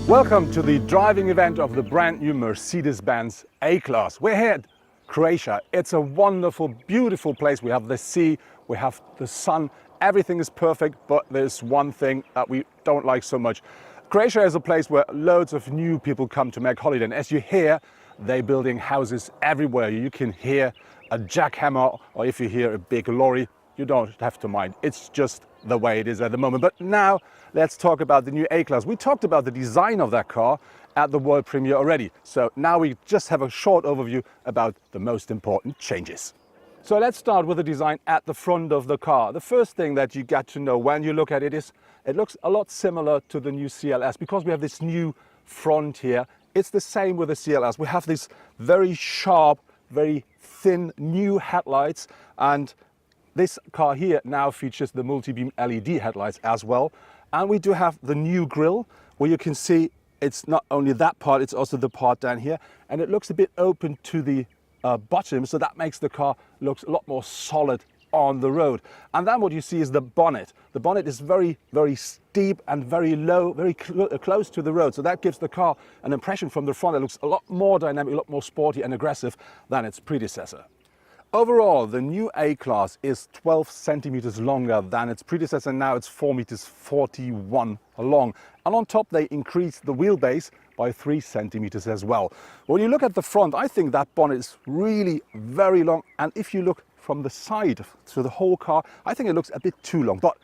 Welcome to the driving event of the brand new Mercedes-Benz A-Class. We're here at Croatia. It's a wonderful, beautiful place. We have the sea, we have the sun, everything is perfect, but there's one thing that we don't like so much. Croatia is a place where loads of new people come to make holiday, and as you hear, they're building houses everywhere. You can hear a jackhammer, or if you hear a big lorry, you don't have to mind. It's just the way it is at the moment. But now let's talk about the new A-Class. We talked about the design of that car at the world premiere already. So now we just have a short overview about the most important changes. So let's start with the design at the front of the car. The first thing that you get to know when you look at it is it looks a lot similar to the new CLS because we have this new front here. It's the same with the CLS. We have these very sharp, very thin new headlights, and this car here now features the multi-beam LED headlights as well. And we do have the new grille where you can see it's not only that part, it's also the part down here. And it looks a bit open to the bottom, so that makes the car look a lot more solid on the road. And then what you see is the bonnet. The bonnet is very, very steep and very low, very close to the road. So that gives the car an impression from the front that looks a lot more dynamic, a lot more sporty and aggressive than its predecessor. Overall, the new A-Class is 12 centimeters longer than its predecessor. Now it's 4 meters 41 long. And on top, they increased the wheelbase by 3 centimeters as well. When you look at the front, I think that bonnet is really very long. And if you look from the side to the whole car, I think it looks a bit too long. But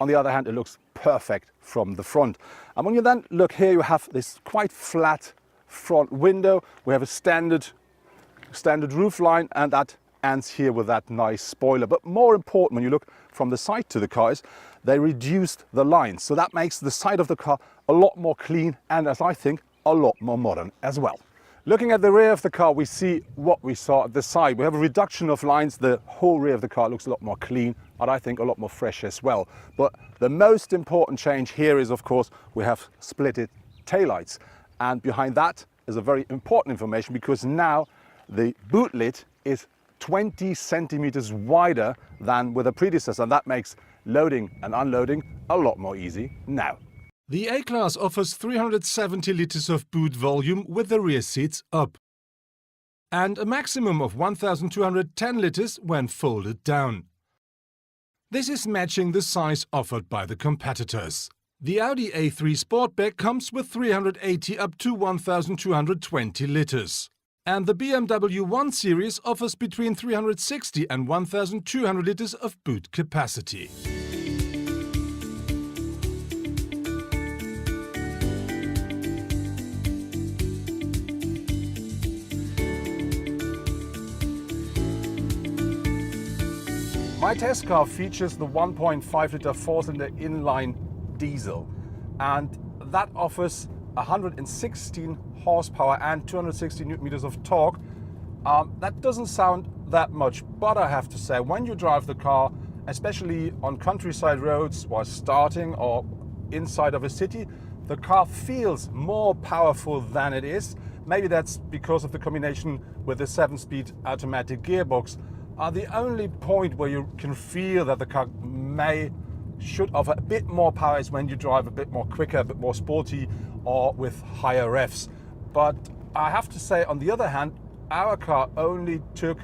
on the other hand, it looks perfect from the front. And when you then look here, you have this quite flat front window. We have a standard roof line, and that ends here with that nice spoiler. But more important, when you look from the side to the car, is they reduced the lines. So that makes the side of the car a lot more clean and, as I think, a lot more modern as well. Looking at the rear of the car, we see what we saw at the side. We have a reduction of lines. The whole rear of the car looks a lot more clean and I think a lot more fresh as well. But the most important change here is, of course, we have splitted taillights. And behind that is a very important information, because now the boot lid is 20 centimeters wider than with a predecessor, and that makes loading and unloading a lot more easy now. The A-Class offers 370 liters of boot volume with the rear seats up, and a maximum of 1,210 liters when folded down. This is matching the size offered by the competitors. The Audi A3 Sportback comes with 380 up to 1,220 liters. And the BMW 1 Series offers between 360 and 1,200 liters of boot capacity. My test car features the 1.5 liter four-cylinder inline diesel, and that offers 116 horsepower and 260 newton meters of torque. That doesn't sound that much, but I have to say, when you drive the car, especially on countryside roads while starting or inside of a city, the car feels more powerful than it is. Maybe that's because of the combination with the 7-speed automatic gearbox. The only point where you can feel that the car should offer a bit more power is when you drive a bit more quicker, a bit more sporty, or with higher revs. But I have to say, on the other hand, our car only took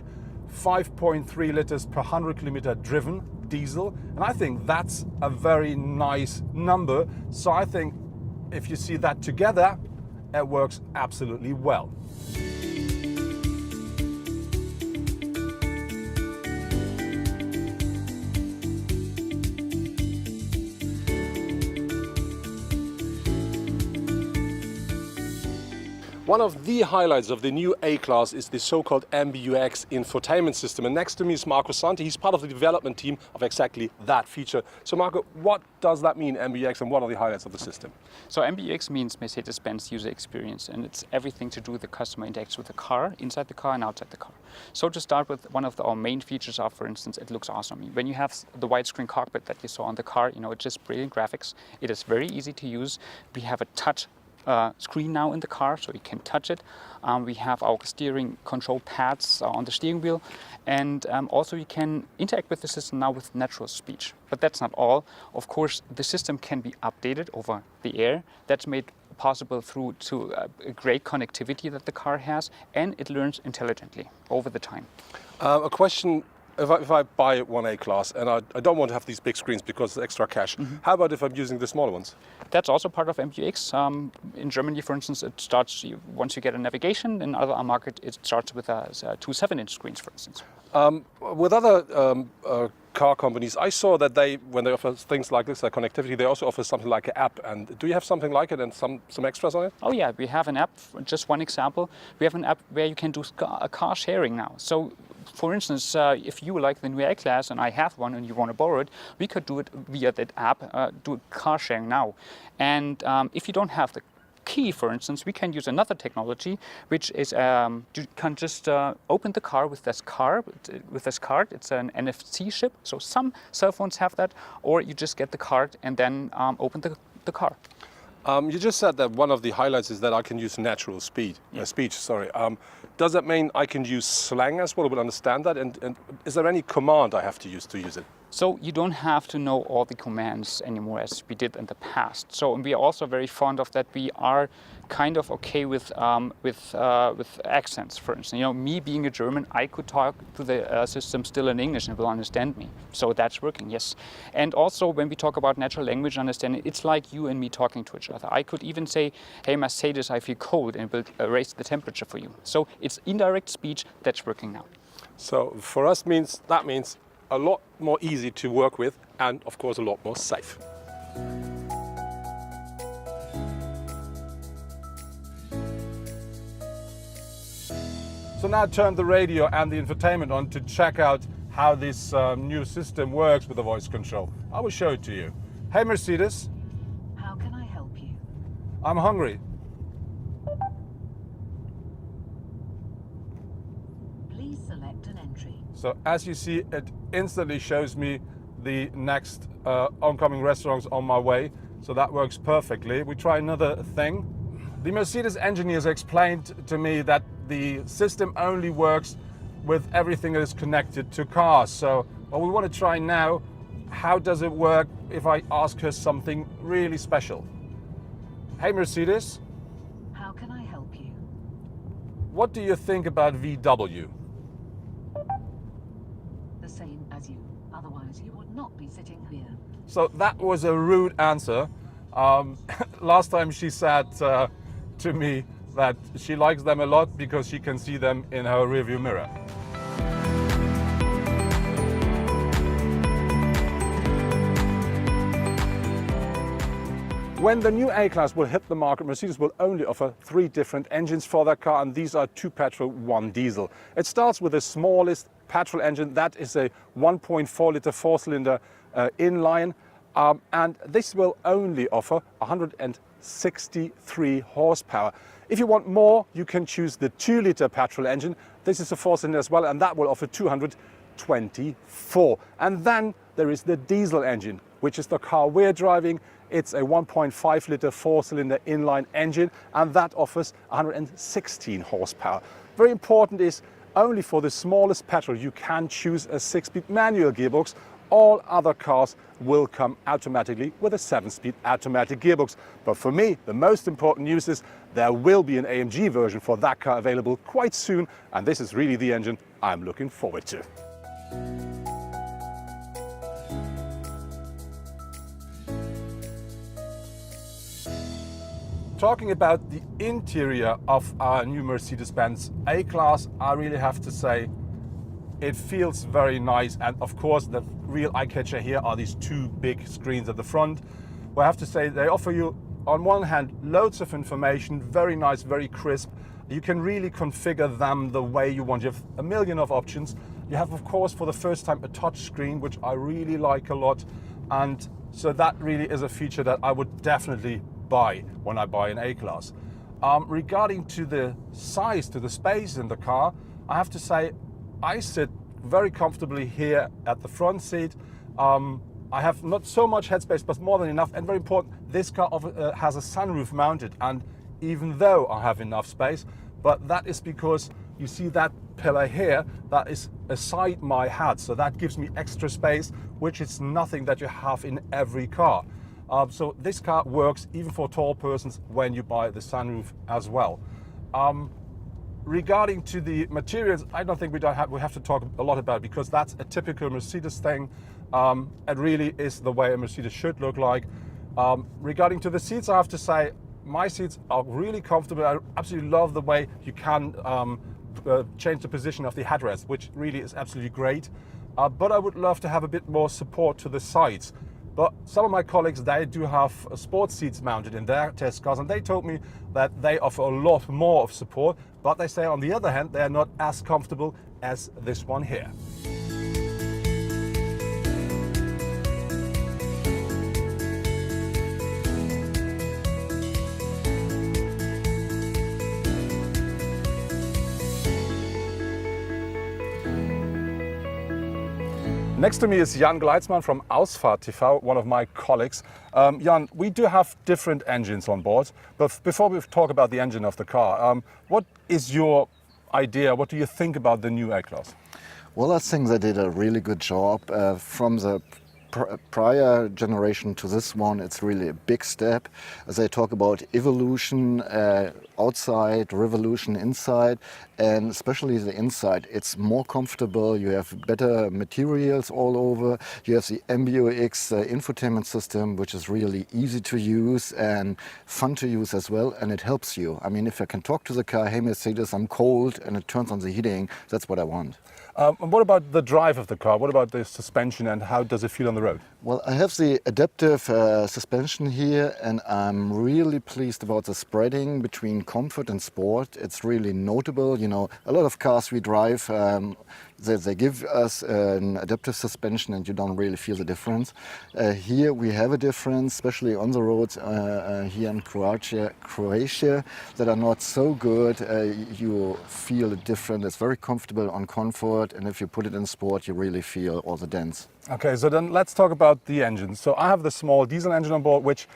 5.3 liters per 100 kilometer driven diesel, and I think that's a very nice number. So I think if you see that together, it works absolutely well. One of the highlights of the new A-Class is the so-called MBUX infotainment system. And next to me is Marco Santi. He's part of the development team of exactly that feature. So Marco, what does that mean, MBUX, and what are the highlights of the system? So MBUX means Mercedes-Benz User Experience, and it's everything to do with the customer interacts with the car, inside the car and outside the car. So to start with, one of our main features are, for instance, it looks awesome. When you have the widescreen cockpit that you saw on the car, it's just brilliant graphics. It is very easy to use. We have a touch screen now in the car, so you can touch it. We have our steering control pads on the steering wheel, and also you can interact with the system now with natural speech. But that's not all. Of course, the system can be updated over the air. That's made possible through to a great connectivity that the car has, and it learns intelligently over the time. A question, if I buy one A-Class and I don't want to have these big screens because it's extra cash, how about if I'm using the smaller ones? That's also part of MBUX. In Germany, for instance, it starts, once you get a navigation. In other market, it starts with two 7-inch screens, for instance. With other car companies, I saw that when they offer things like this, like connectivity, they also offer something like an app. And do you have something like it and some extras on it? Oh yeah, we have an app. Just one example, we have an app where you can do car sharing now. So, for instance, if you like the new A-Class and I have one and you want to borrow it, we could do it via that app, do car sharing now. And if you don't have the key, for instance, we can use another technology, which is you can just open the car with this card. It's an NFC chip, so some cell phones have that, or you just get the card and then open the car. You just said that one of the highlights is that I can use natural speech. Does that mean I can use slang as well? I would understand that. And is there any command I have to use it? So you don't have to know all the commands anymore as we did in the past. So and we are also very fond of that. We are kind of okay with accents. For instance, me being a German, I could talk to the system still in English and it will understand me. So that's working, yes. And also when we talk about natural language understanding, it's like you and me talking to each other. I could even say, "Hey Mercedes, I feel cold," and it will raise the temperature for you. So it's indirect speech that's working now. So for us that means a lot more easy to work with and of course a lot more safe. So now turn the radio and the infotainment on to check out how this new system works with the voice control. I will show it to you. Hey Mercedes. How can I help you? I'm hungry. Please select an entry. So as you see, it instantly shows me the next oncoming restaurants on my way. So that works perfectly. We try another thing. The Mercedes engineers explained to me that the system only works with everything that is connected to cars. So what we want to try now, how does it work if I ask her something really special? Hey Mercedes. How can I help you? What do you think about VW? The same as you. Otherwise you would not be sitting here. So that was a rude answer. Last time she said to me that she likes them a lot because she can see them in her rearview mirror. When the new A-Class will hit the market, Mercedes will only offer 3 different engines for their car, and these are 2 petrol, 1 diesel. It starts with the smallest petrol engine, that is a 1.4 litre 4-cylinder inline, and this will only offer 163 horsepower. If you want more, you can choose the 2-litre petrol engine. This is a 4-cylinder as well, and that will offer 224. And then there is the diesel engine, which is the car we're driving. It's a 1.5 litre 4-cylinder inline engine, and that offers 116 horsepower. Very important is only for the smallest petrol you can choose a 6-speed manual gearbox. All other cars will come automatically with a 7-speed automatic gearbox. But for me, the most important news is there will be an AMG version for that car available quite soon, and this is really the engine I'm looking forward to. Talking about the interior of our new Mercedes-Benz A-Class, I really have to say it feels very nice, and of course the real eye-catcher here are these 2 big screens at the front. Well, I have to say they offer you on one hand loads of information, very nice, very crisp. You can really configure them the way you want. You have a million of options. You have, of course, for the first time a touch screen, which I really like a lot, and so that really is a feature that I would definitely buy when I buy an A-Class. Regarding to the size, to the space in the car, I have to say I sit very comfortably here at the front seat. I have not so much headspace, but more than enough, and very important, this car has a sunroof mounted, and even though I have enough space, but that is because you see that pillar here, that is aside my head, so that gives me extra space, which is nothing that you have in every car. So this car works even for tall persons when you buy the sunroof as well. Regarding to the materials, I don't think we have to talk a lot about it, because that's a typical Mercedes thing. It really is the way a Mercedes should look like. Regarding to the seats, I have to say my seats are really comfortable. I absolutely love the way you can change the position of the headrest, which really is absolutely great. But I would love to have a bit more support to the sides. But some of my colleagues, they do have sports seats mounted in their test cars, and they told me that they offer a lot more of support, but they say on the other hand, they are not as comfortable as this one here. Next to me is Jan Gleitzmann from Ausfahrt TV, one of my colleagues. Jan, we do have different engines on board, but before we talk about the engine of the car, what is your idea? What do you think about the new A-Class? Well, I think they did a really good job. From the prior generation to this one, it's really a big step. As they talk about evolution outside, revolution inside, and especially the inside, it's more comfortable. You have better materials all over. You have the MBUX infotainment system, which is really easy to use and fun to use as well, and it helps you. I mean, if I can talk to the car, hey Mercedes, I'm cold, and it turns on the heating, that's what I want. And what about the drive of the car? What about the suspension, and how does it feel on the road? Well, I have the adaptive suspension here, and I'm really pleased about the spreading between comfort and sport. It's really notable. You know, a lot of cars we drive, they give us an adaptive suspension and you don't really feel the difference. Here we have a difference, especially on the roads here in Croatia that are not so good. You feel it different. It's very comfortable on comfort, and if you put it in sport, you really feel all the dents. Okay, so then let's talk about the engine. So I have the small diesel engine on board, which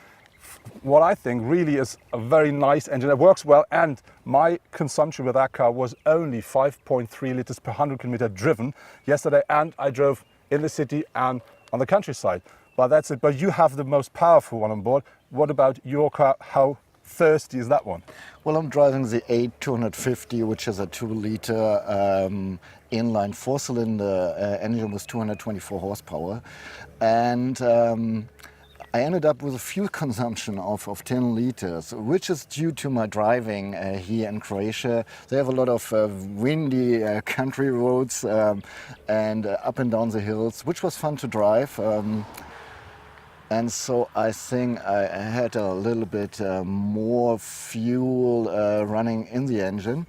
what I think really is a very nice engine. It works well, and my consumption with that car was only 5.3 liters per 100 kilometer driven yesterday, and I drove in the city and on the countryside. But that's it. But you have the most powerful one on board. What about your car? How thirsty is that one? Well, I'm driving the 8250, which is a 2-liter inline 4-cylinder engine with 224 horsepower. And I ended up with a fuel consumption of 10 liters, which is due to my driving here in Croatia. They have a lot of windy country roads and up and down the hills, which was fun to drive. And so I think I had a little bit more fuel running in the engine.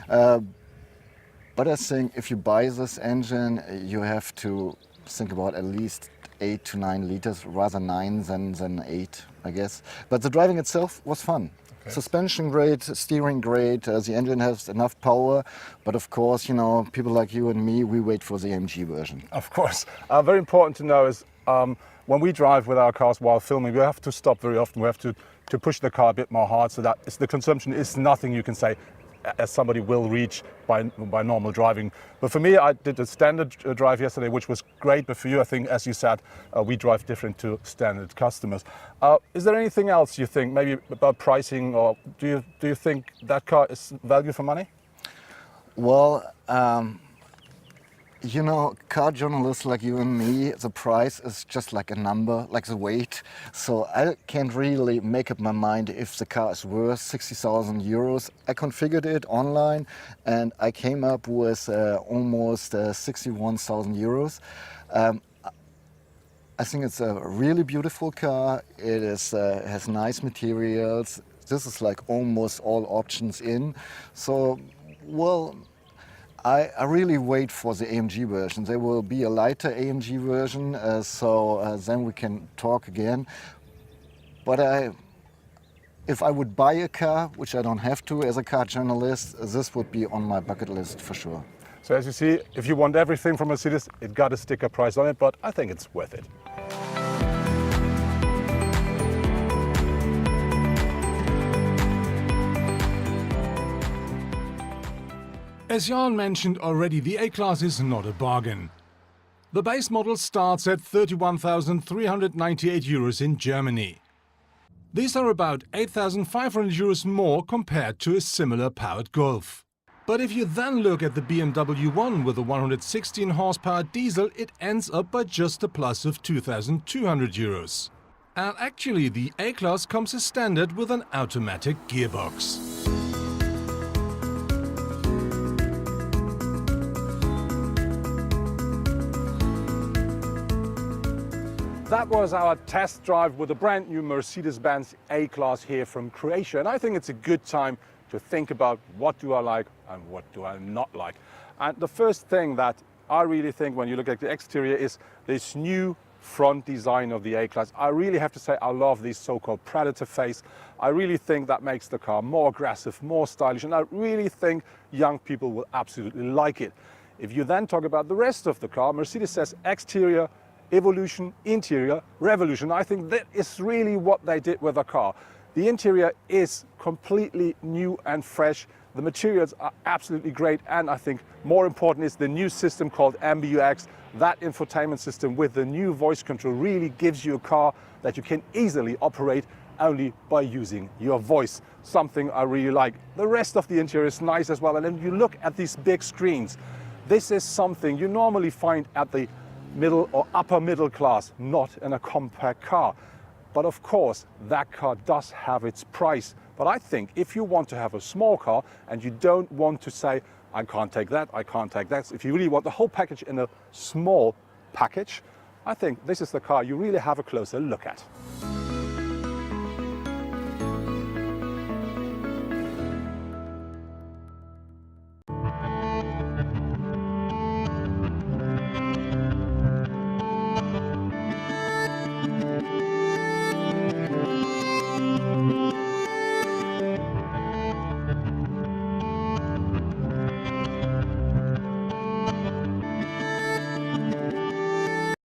But I think if you buy this engine, you have to think about at least 8 to 9 liters, rather 9 than 8, I guess. But the driving itself was fun. Okay. Suspension great, steering great, the engine has enough power, but of course, you know, people like you and me, we wait for the AMG version. Of course. Very important to know is when we drive with our cars while filming, we have to stop very often. We have to push the car a bit more hard, so that the consumption is nothing you can say as somebody will reach by normal driving. But for me, I did a standard drive yesterday, which was great. But for you, I think, as you said, we drive different to standard customers. Is there anything else you think, maybe about pricing, or do you think that car is value for money? Well, you know, car journalists like you and me, the price is just like a number, like the weight. So I can't really make up my mind if the car is worth 60,000 euros. I configured it online and I came up with almost 61,000 euros. I think it's a really beautiful car. It is, has nice materials. This is like almost all options in. So, well, I really wait for the AMG version. There will be a lighter AMG version, so then we can talk again. But if I would buy a car, which I don't have to as a car journalist, this would be on my bucket list for sure. So as you see, if you want everything from Mercedes, it got a sticker price on it, but I think it's worth it. As Jan mentioned already, the A-Class is not a bargain. The base model starts at 31,398 euros in Germany. These are about 8,500 euros more compared to a similar powered Golf. But if you then look at the BMW 1 with a 116 horsepower diesel, it ends up by just a plus of 2,200 euros. And actually the A-Class comes as standard with an automatic gearbox. That was our test drive with the brand new Mercedes-Benz A-Class here from Croatia. And I think it's a good time to think about what do I like and what do I not like. And the first thing that I really think when you look at the exterior is this new front design of the A-Class. I really have to say I love this so-called Predator face. I really think that makes the car more aggressive, more stylish, and I really think young people will absolutely like it. If you then talk about the rest of the car, Mercedes says exterior, evolution, interior, revolution. I think that is really what they did with the car. The interior is completely new and fresh. The materials are absolutely great, and I think more important is the new system called MBUX. That infotainment system with the new voice control really gives you a car that you can easily operate only by using your voice. Something I really like. The rest of the interior is nice as well, and then you look at these big screens. This is something you normally find at the middle or upper middle class, not in a compact car. But of course, that car does have its price. But I think if you want to have a small car and you don't want to say, I can't take that, I can't take that. If you really want the whole package in a small package, I think this is the car you really have a closer look at.